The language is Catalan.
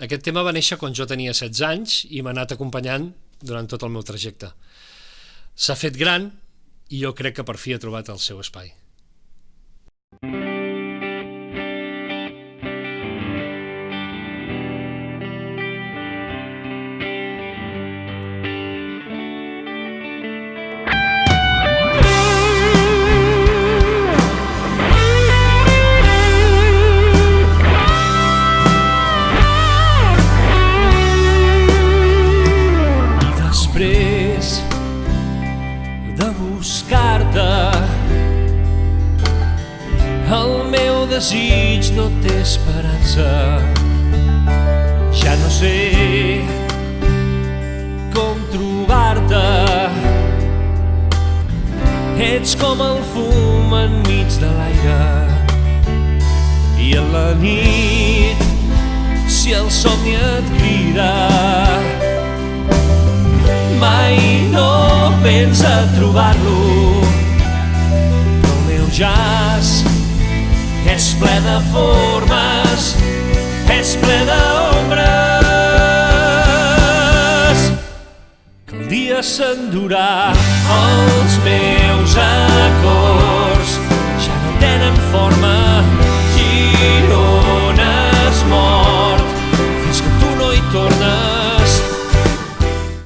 Aquest tema va néixer quan jo tenia 16 anys i m'ha anat acompanyant durant tot el meu trajecte. S'ha fet gran i jo crec que per fi ha trobat el seu espai. El meu desig no té esperança. Ja no sé com trobar-te. Ets com el fum enmig de l'aire i en la nit, si el somni et crida, mai no pensa trobar-lo. El meu jazz és ple de formes, és ple d'ombres, que el dia s'endurà. Oh,